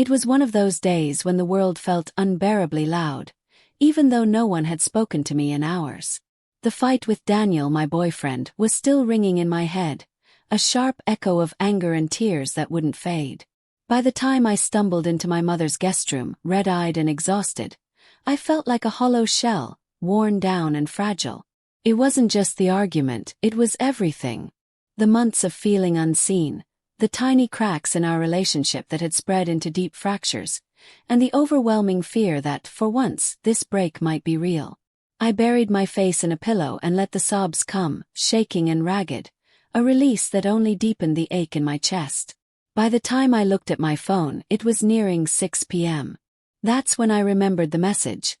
It was one of those days when the world felt unbearably loud, even though no one had spoken to me in hours. The fight with Daniel, my boyfriend, was still ringing in my head, a sharp echo of anger and tears that wouldn't fade. By the time I stumbled into my mother's guest room, red-eyed and exhausted, I felt like a hollow shell, worn down and fragile. It wasn't just the argument, it was everything. The months of feeling unseen, the tiny cracks in our relationship that had spread into deep fractures, and the overwhelming fear that, for once, this break might be real. I buried my face in a pillow and let the sobs come, shaking and ragged, a release that only deepened the ache in my chest. By the time I looked at my phone, it was nearing 6 p.m. That's when I remembered the message,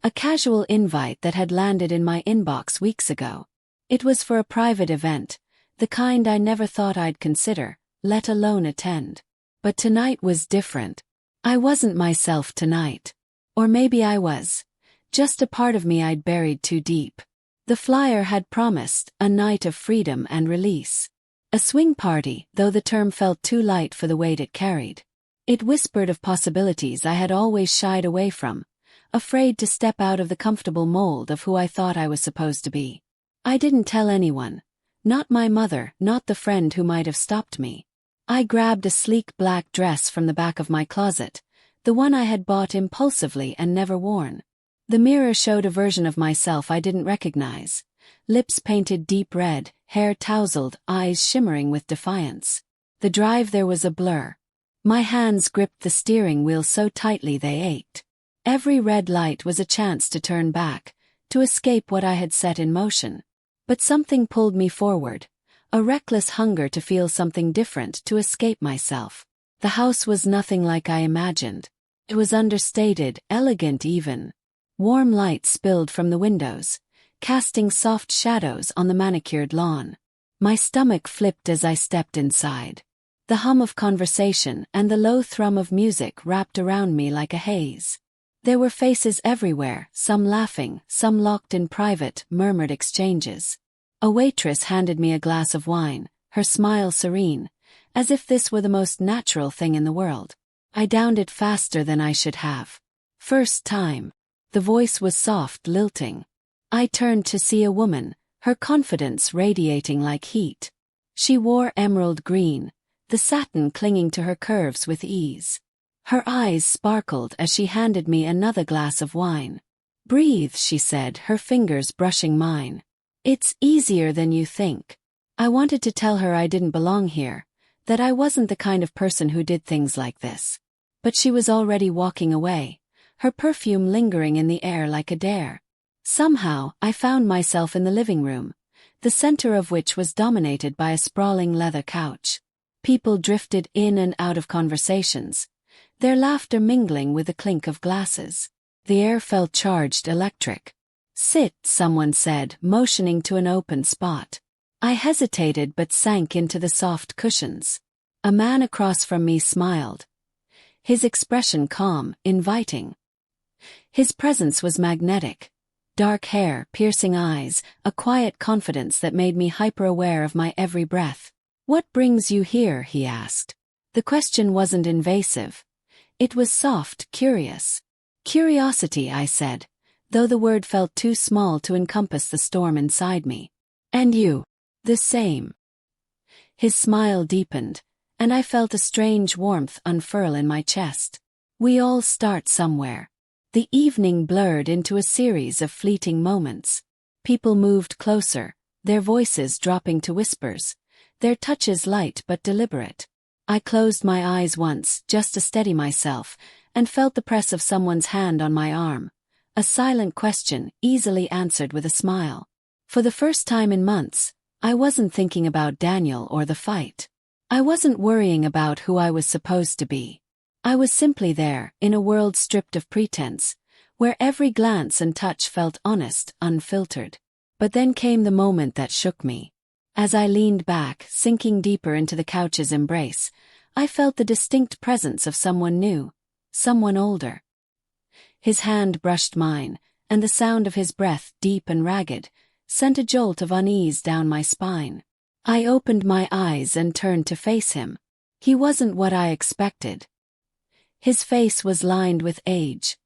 a casual invite that had landed in my inbox weeks ago. It was for a private event, the kind I never thought I'd consider, let alone attend. But tonight was different. I wasn't myself tonight. Or maybe I was. Just a part of me I'd buried too deep. The flyer had promised a night of freedom and release. A swing party, though the term felt too light for the weight it carried. It whispered of possibilities I had always shied away from, afraid to step out of the comfortable mold of who I thought I was supposed to be. I didn't tell anyone. Not my mother, not the friend who might have stopped me. I grabbed a sleek black dress from the back of my closet, the one I had bought impulsively and never worn. The mirror showed a version of myself I didn't recognize. Lips painted deep red, hair tousled, eyes shimmering with defiance. The drive there was a blur. My hands gripped the steering wheel so tightly they ached. Every red light was a chance to turn back, to escape what I had set in motion. But something pulled me forward. A reckless hunger to feel something different, to escape myself. The house was nothing like I imagined. It was understated, elegant even. Warm light spilled from the windows, casting soft shadows on the manicured lawn. My stomach flipped as I stepped inside. The hum of conversation and the low thrum of music wrapped around me like a haze. There were faces everywhere, some laughing, some locked in private, murmured exchanges. A waitress handed me a glass of wine, her smile serene, as if this were the most natural thing in the world. I downed it faster than I should have. First time. The voice was soft, lilting. I turned to see a woman, her confidence radiating like heat. She wore emerald green, the satin clinging to her curves with ease. Her eyes sparkled as she handed me another glass of wine. "Breathe," she said, her fingers brushing mine. "It's easier than you think." I wanted to tell her I didn't belong here, that I wasn't the kind of person who did things like this. But she was already walking away, her perfume lingering in the air like a dare. Somehow, I found myself in the living room, the center of which was dominated by a sprawling leather couch. People drifted in and out of conversations, their laughter mingling with the clink of glasses. The air felt charged, electric. "Sit," someone said, motioning to an open spot. I hesitated but sank into the soft cushions. A man across from me smiled, his expression calm, inviting. His presence was magnetic. Dark hair, piercing eyes, a quiet confidence that made me hyper-aware of my every breath. "What brings you here?" he asked. The question wasn't invasive. It was soft, curious. "Curiosity," I said, though the word felt too small to encompass the storm inside me. "And you?" "The same." His smile deepened, and I felt a strange warmth unfurl in my chest. We all start somewhere. The evening blurred into a series of fleeting moments. People moved closer, their voices dropping to whispers, their touches light but deliberate. I closed my eyes once, just to steady myself, and felt the press of someone's hand on my arm. A silent question, easily answered with a smile. For the first time in months, I wasn't thinking about Daniel or the fight. I wasn't worrying about who I was supposed to be. I was simply there, in a world stripped of pretense, where every glance and touch felt honest, unfiltered. But then came the moment that shook me. As I leaned back, sinking deeper into the couch's embrace, I felt the distinct presence of someone new, someone older. His hand brushed mine, and the sound of his breath, deep and ragged, sent a jolt of unease down my spine. I opened my eyes and turned to face him. He wasn't what I expected. His face was lined with age,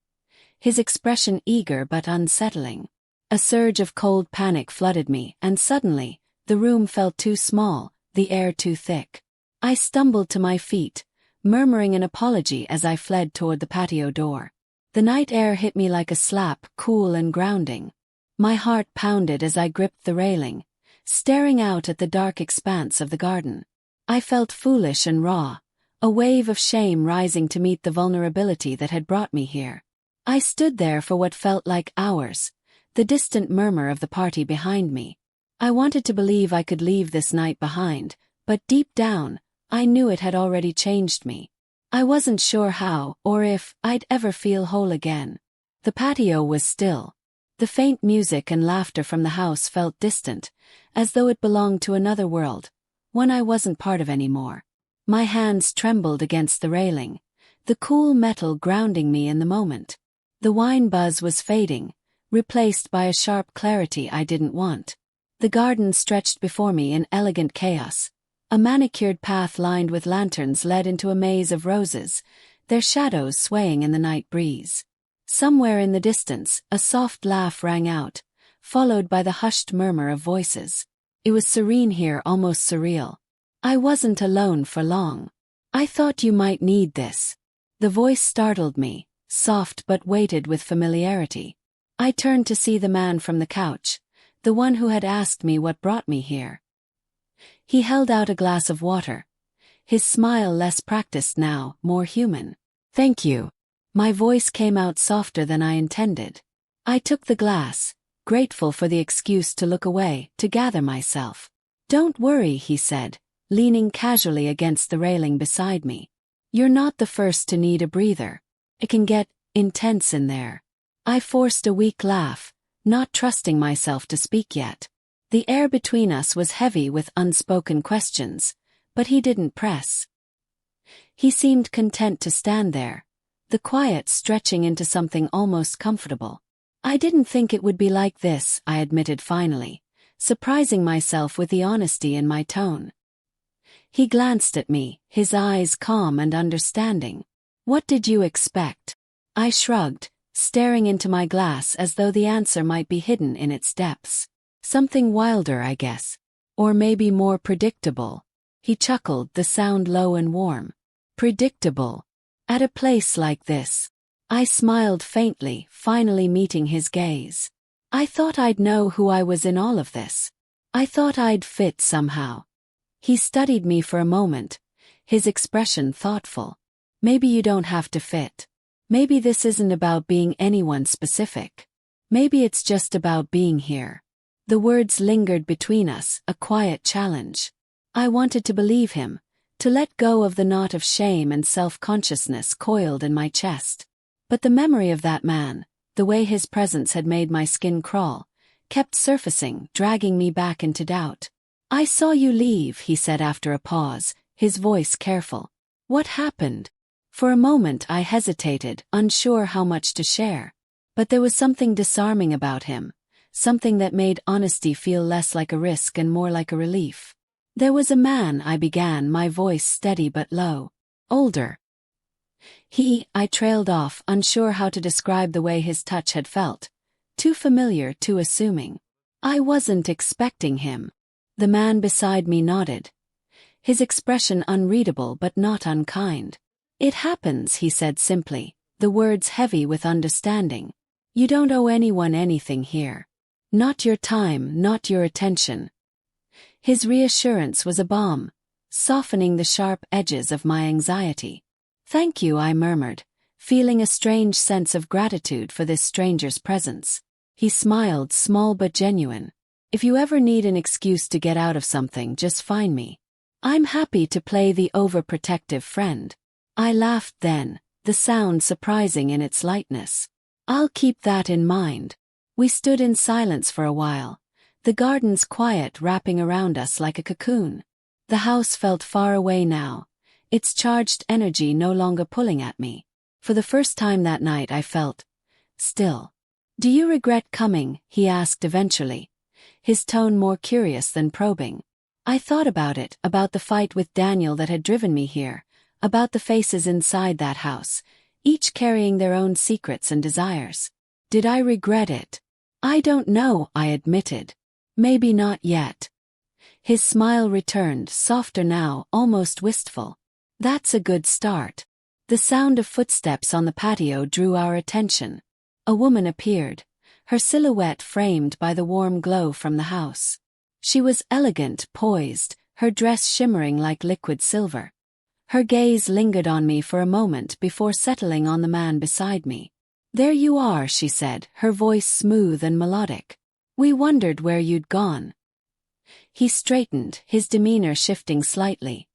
his expression eager but unsettling. A surge of cold panic flooded me, and suddenly, the room felt too small, the air too thick. I stumbled to my feet, murmuring an apology as I fled toward the patio door. The night air hit me like a slap, cool and grounding. My heart pounded as I gripped the railing, staring out at the dark expanse of the garden. I felt foolish and raw, a wave of shame rising to meet the vulnerability that had brought me here. I stood there for what felt like hours, the distant murmur of the party behind me. I wanted to believe I could leave this night behind, but deep down, I knew it had already changed me. I wasn't sure how, or if, I'd ever feel whole again. The patio was still. The faint music and laughter from the house felt distant, as though it belonged to another world, one I wasn't part of anymore. My hands trembled against the railing, the cool metal grounding me in the moment. The wine buzz was fading, replaced by a sharp clarity I didn't want. The garden stretched before me in elegant chaos. A manicured path lined with lanterns led into a maze of roses, their shadows swaying in the night breeze. Somewhere in the distance, a soft laugh rang out, followed by the hushed murmur of voices. It was serene here, almost surreal. I wasn't alone for long. "I thought you might need this." The voice startled me, soft but weighted with familiarity. I turned to see the man from the couch, the one who had asked me what brought me here. He held out a glass of water, his smile less practiced now, more human. "Thank you." My voice came out softer than I intended. I took the glass, grateful for the excuse to look away, to gather myself. "Don't worry," he said, leaning casually against the railing beside me. "You're not the first to need a breather. It can get intense in there." I forced a weak laugh, not trusting myself to speak yet. The air between us was heavy with unspoken questions, but he didn't press. He seemed content to stand there, the quiet stretching into something almost comfortable. "I didn't think it would be like this," I admitted finally, surprising myself with the honesty in my tone. He glanced at me, his eyes calm and understanding. "What did you expect?" I shrugged, staring into my glass as though the answer might be hidden in its depths. "Something wilder, I guess. Or maybe more predictable." He chuckled, the sound low and warm. "Predictable? At a place like this?" I smiled faintly, finally meeting his gaze. "I thought I'd know who I was in all of this. I thought I'd fit somehow." He studied me for a moment, his expression thoughtful. "Maybe you don't have to fit. Maybe this isn't about being anyone specific. Maybe it's just about being here." The words lingered between us, a quiet challenge. I wanted to believe him, to let go of the knot of shame and self-consciousness coiled in my chest. But the memory of that man, the way his presence had made my skin crawl, kept surfacing, dragging me back into doubt. "I saw you leave," he said after a pause, his voice careful. "What happened?" For a moment I hesitated, unsure how much to share. But there was something disarming about him, something that made honesty feel less like a risk and more like a relief. "There was a man," I began, my voice steady but low. "Older." I trailed off, unsure how to describe the way his touch had felt. Too familiar, too assuming. I wasn't expecting him. The man beside me nodded, his expression unreadable but not unkind. "It happens," he said simply, the words heavy with understanding. "You don't owe anyone anything here. Not your time, not your attention." His reassurance was a balm, softening the sharp edges of my anxiety. "Thank you," I murmured, feeling a strange sense of gratitude for this stranger's presence. He smiled, small but genuine. "If you ever need an excuse to get out of something, just find me. I'm happy to play the overprotective friend." I laughed then, the sound surprising in its lightness. "I'll keep that in mind." We stood in silence for a while, the garden's quiet wrapping around us like a cocoon. The house felt far away now, its charged energy no longer pulling at me. For the first time that night I felt still. "Do you regret coming?" he asked eventually, his tone more curious than probing. I thought about it, about the fight with Daniel that had driven me here, about the faces inside that house, each carrying their own secrets and desires. Did I regret it? I don't know, I admitted. Maybe not yet. His smile returned, softer now, almost wistful. That's a good start. The sound of footsteps on the patio drew our attention. A woman appeared, her silhouette framed by the warm glow from the house. She was elegant, poised, her dress shimmering like liquid silver. Her gaze lingered on me for a moment before settling on the man beside me. "There you are," she said, her voice smooth and melodic. "We wondered where you'd gone." He straightened, his demeanor shifting slightly.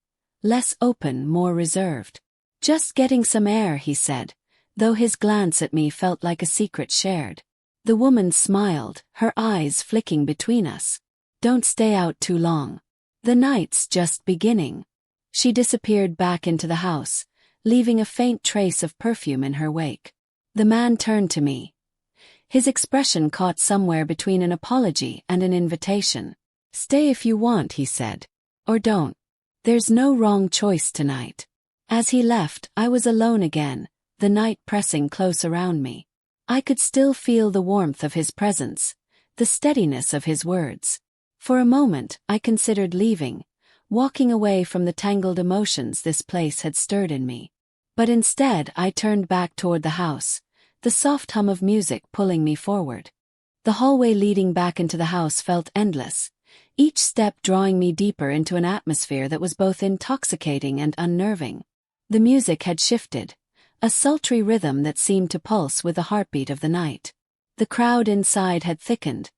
Less open, more reserved. "Just getting some air," he said, though his glance at me felt like a secret shared. The woman smiled, her eyes flicking between us. "Don't stay out too long. The night's just beginning." She disappeared back into the house, leaving a faint trace of perfume in her wake. The man turned to me. His expression caught somewhere between an apology and an invitation. "Stay if you want," he said. "Or don't. There's no wrong choice tonight." As he left, I was alone again, the night pressing close around me. I could still feel the warmth of his presence, the steadiness of his words. For a moment, I considered leaving, walking away from the tangled emotions this place had stirred in me. But instead I turned back toward the house, the soft hum of music pulling me forward. The hallway leading back into the house felt endless, each step drawing me deeper into an atmosphere that was both intoxicating and unnerving. The music had shifted, a sultry rhythm that seemed to pulse with the heartbeat of the night. The crowd inside had thickened,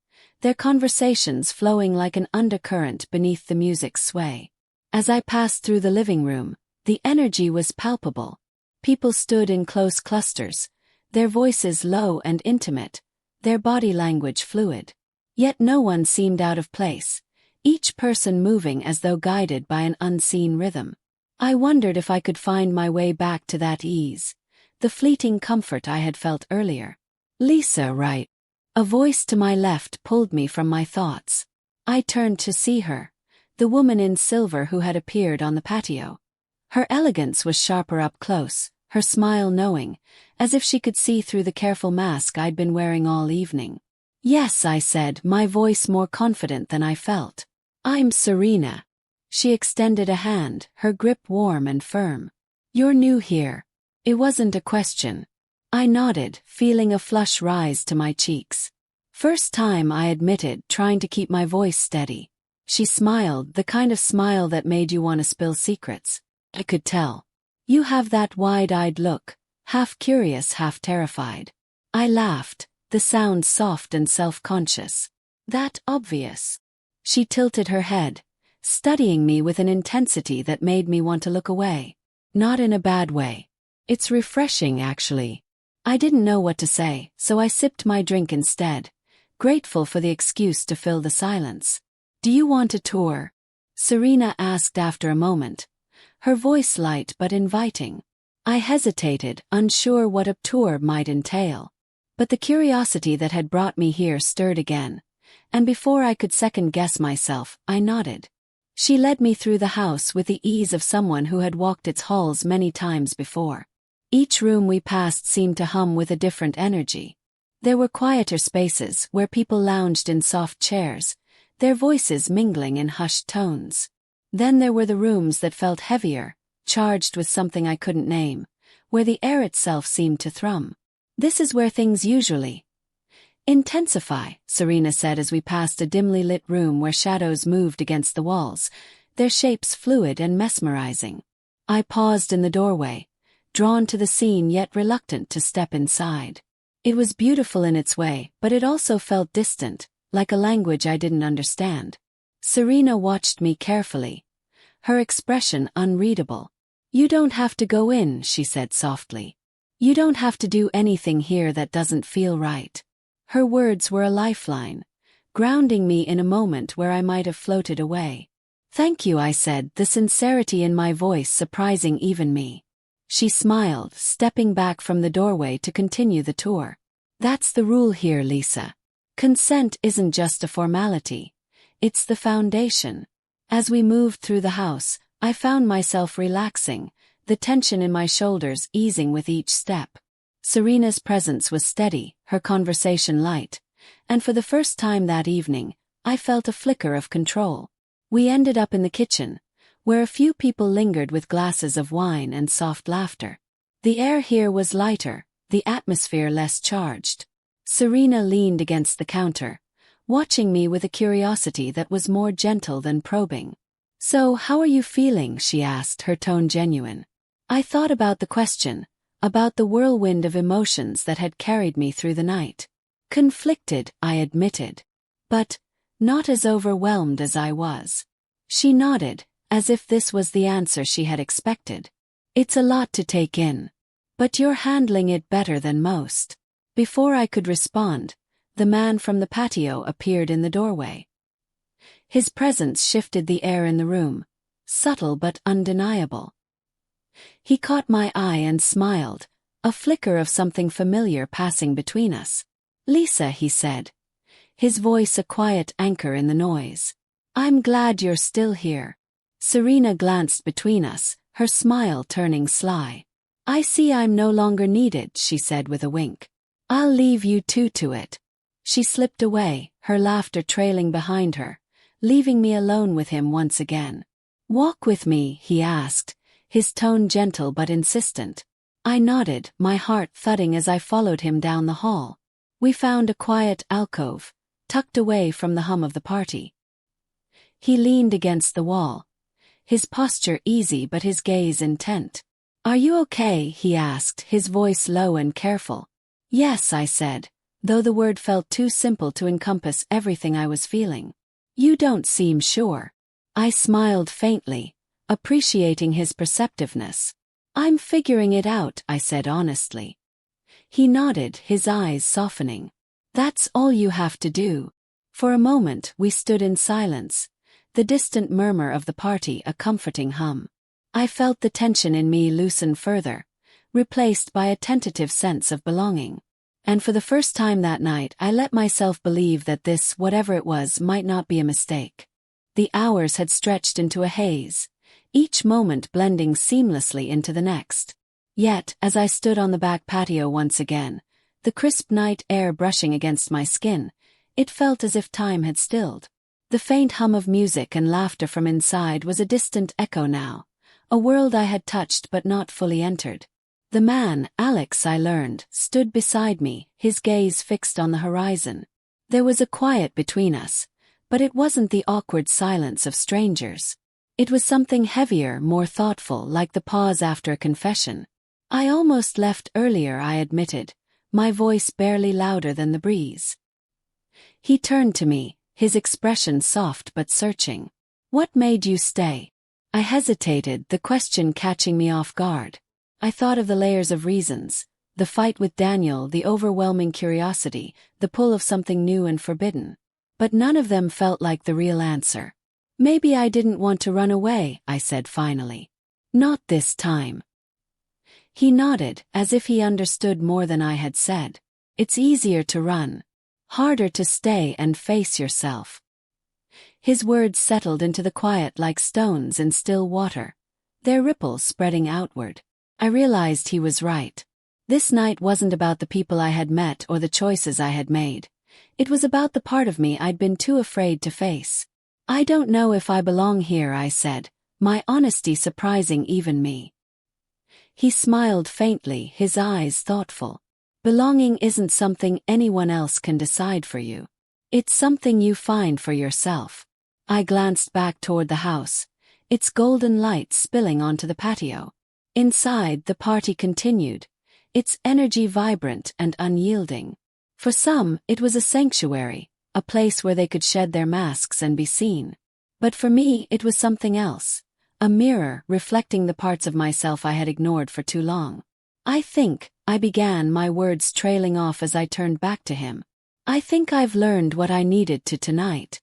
their conversations flowing like an undercurrent beneath the music's sway. As I passed through the living room, the energy was palpable. People stood in close clusters, their voices low and intimate, their body language fluid. Yet no one seemed out of place, each person moving as though guided by an unseen rhythm. I wondered if I could find my way back to that ease, the fleeting comfort I had felt earlier. "Lisa, right?" A voice to my left pulled me from my thoughts. I turned to see her, the woman in silver who had appeared on the patio. Her elegance was sharper up close, her smile knowing, as if she could see through the careful mask I'd been wearing all evening. "Yes," I said, my voice more confident than I felt. "I'm Serena." She extended a hand, her grip warm and firm. "You're new here." It wasn't a question. I nodded, feeling a flush rise to my cheeks. "First time," I admitted, trying to keep my voice steady. She smiled, the kind of smile that made you want to spill secrets. I could tell. "You have that wide-eyed look, half curious, half terrified." I laughed, the sound soft and self-conscious. "That obvious?" She tilted her head, studying me with an intensity that made me want to look away. "Not in a bad way. It's refreshing, actually." I didn't know what to say, so I sipped my drink instead, grateful for the excuse to fill the silence. "Do you want a tour?" Serena asked after a moment, her voice light but inviting. I hesitated, unsure what a tour might entail. But the curiosity that had brought me here stirred again, and before I could second-guess myself, I nodded. She led me through the house with the ease of someone who had walked its halls many times before. Each room we passed seemed to hum with a different energy. There were quieter spaces where people lounged in soft chairs, their voices mingling in hushed tones. Then there were the rooms that felt heavier, charged with something I couldn't name, where the air itself seemed to thrum. "This is where things usually intensify," Serena said as we passed a dimly lit room where shadows moved against the walls, their shapes fluid and mesmerizing. I paused in the doorway, drawn to the scene yet reluctant to step inside. It was beautiful in its way, but it also felt distant, like a language I didn't understand. Serena watched me carefully, her expression unreadable. "You don't have to go in," she said softly. "You don't have to do anything here that doesn't feel right." Her words were a lifeline, grounding me in a moment where I might have floated away. "Thank you," I said, the sincerity in my voice surprising even me. She smiled, stepping back from the doorway to continue the tour. "That's the rule here, Lisa. Consent isn't just a formality. It's the foundation." As we moved through the house, I found myself relaxing, the tension in my shoulders easing with each step. Serena's presence was steady, her conversation light, and for the first time that evening, I felt a flicker of control. We ended up in the kitchen, where a few people lingered with glasses of wine and soft laughter. The air here was lighter, the atmosphere less charged. Serena leaned against the counter, watching me with a curiosity that was more gentle than probing. "So, how are you feeling?" she asked, her tone genuine. I thought about the question, about the whirlwind of emotions that had carried me through the night. Conflicted, I admitted. But not as overwhelmed as I was. She nodded, as if this was the answer she had expected. "It's a lot to take in. But you're handling it better than most." Before I could respond, the man from the patio appeared in the doorway. His presence shifted the air in the room, subtle but undeniable. He caught my eye and smiled, a flicker of something familiar passing between us. "Lisa," he said, his voice a quiet anchor in the noise. "I'm glad you're still here." Serena glanced between us, her smile turning sly. "I see I'm no longer needed," she said with a wink. "I'll leave you two to it." She slipped away, her laughter trailing behind her, leaving me alone with him once again. "Walk with me?" he asked, his tone gentle but insistent. I nodded, my heart thudding as I followed him down the hall. We found a quiet alcove, tucked away from the hum of the party. He leaned against the wall, his posture easy but his gaze intent. "Are you okay?" he asked, his voice low and careful. "Yes," I said, though the word felt too simple to encompass everything I was feeling. "You don't seem sure." I smiled faintly, appreciating his perceptiveness. "I'm figuring it out," I said honestly. He nodded, his eyes softening. "That's all you have to do." For a moment we stood in silence, the distant murmur of the party a comforting hum. I felt the tension in me loosen further, replaced by a tentative sense of belonging. And for the first time that night I let myself believe that this, whatever it was, might not be a mistake. The hours had stretched into a haze, each moment blending seamlessly into the next. Yet, as I stood on the back patio once again, the crisp night air brushing against my skin, it felt as if time had stilled. The faint hum of music and laughter from inside was a distant echo now, a world I had touched but not fully entered. The man, Alex, I learned, stood beside me, his gaze fixed on the horizon. There was a quiet between us, but it wasn't the awkward silence of strangers. It was something heavier, more thoughtful, like the pause after a confession. "I almost left earlier," I admitted, my voice barely louder than the breeze. He turned to me, his expression soft but searching. "What made you stay?" I hesitated, the question catching me off guard. I thought of the layers of reasons, the fight with Daniel, the overwhelming curiosity, the pull of something new and forbidden. But none of them felt like the real answer. "Maybe I didn't want to run away," I said finally. "Not this time." He nodded, as if he understood more than I had said. "It's easier to run. Harder to stay and face yourself." His words settled into the quiet like stones in still water, their ripples spreading outward. I realized he was right. This night wasn't about the people I had met or the choices I had made. It was about the part of me I'd been too afraid to face. "I don't know if I belong here," I said, my honesty surprising even me. He smiled faintly, his eyes thoughtful. "Belonging isn't something anyone else can decide for you. It's something you find for yourself." I glanced back toward the house, its golden light spilling onto the patio. Inside, the party continued, its energy vibrant and unyielding. For some, it was a sanctuary, a place where they could shed their masks and be seen. But for me, it was something else, a mirror reflecting the parts of myself I had ignored for too long. I began, my words trailing off as I turned back to him. "I think I've learned what I needed to tonight."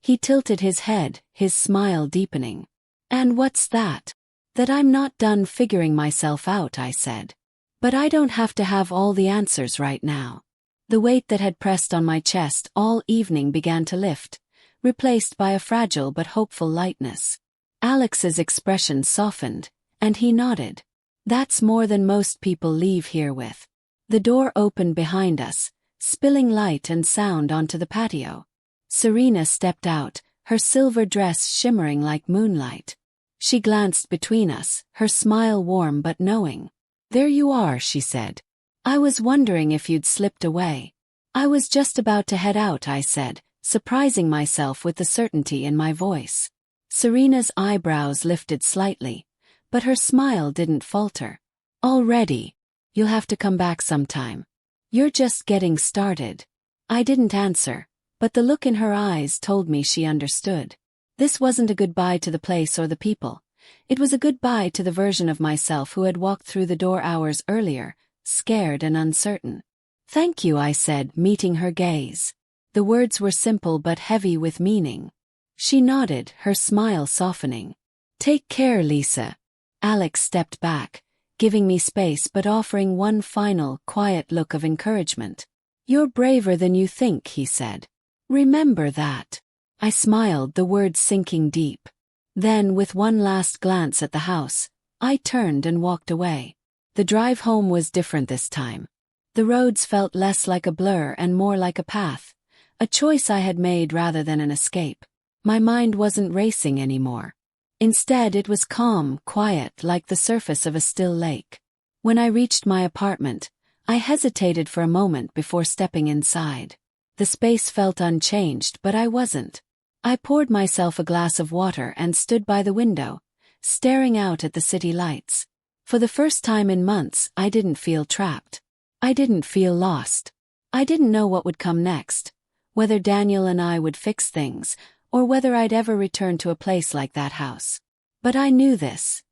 He tilted his head, his smile deepening. "And what's that?" "That I'm not done figuring myself out," I said. "But I don't have to have all the answers right now." The weight that had pressed on my chest all evening began to lift, replaced by a fragile but hopeful lightness. Alex's expression softened, And he nodded. That's more than most people leave here with. The door opened behind us, spilling light and sound onto the patio. Serena stepped out, her silver dress shimmering like moonlight. She glanced between us, her smile warm but knowing. "There you are," she said. "I was wondering if you'd slipped away." "I was just about to head out," I said, surprising myself with the certainty in my voice. Serena's eyebrows lifted slightly, but her smile didn't falter. "Already? You'll have to come back sometime. You're just getting started." I didn't answer, but the look in her eyes told me she understood. This wasn't a goodbye to the place or the people. It was a goodbye to the version of myself who had walked through the door hours earlier, scared and uncertain. "Thank you," I said, meeting her gaze. The words were simple but heavy with meaning. She nodded, her smile softening. "Take care, Lisa." Alex stepped back, giving me space but offering one final, quiet look of encouragement. "You're braver than you think," he said. "Remember that." I smiled, the words sinking deep. Then, with one last glance at the house, I turned and walked away. The drive home was different this time. The roads felt less like a blur and more like a path, a choice I had made rather than an escape. My mind wasn't racing anymore. Instead, it was calm, quiet, like the surface of a still lake. When I reached my apartment, I hesitated for a moment before stepping inside. The space felt unchanged, but I wasn't. I poured myself a glass of water and stood by the window, staring out at the city lights. For the first time in months, I didn't feel trapped. I didn't feel lost. I didn't know what would come next, whether Daniel and I would fix things, or whether I'd ever return to a place like that house. But I knew this.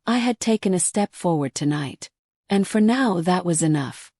I had taken a step forward tonight. And for now that was enough.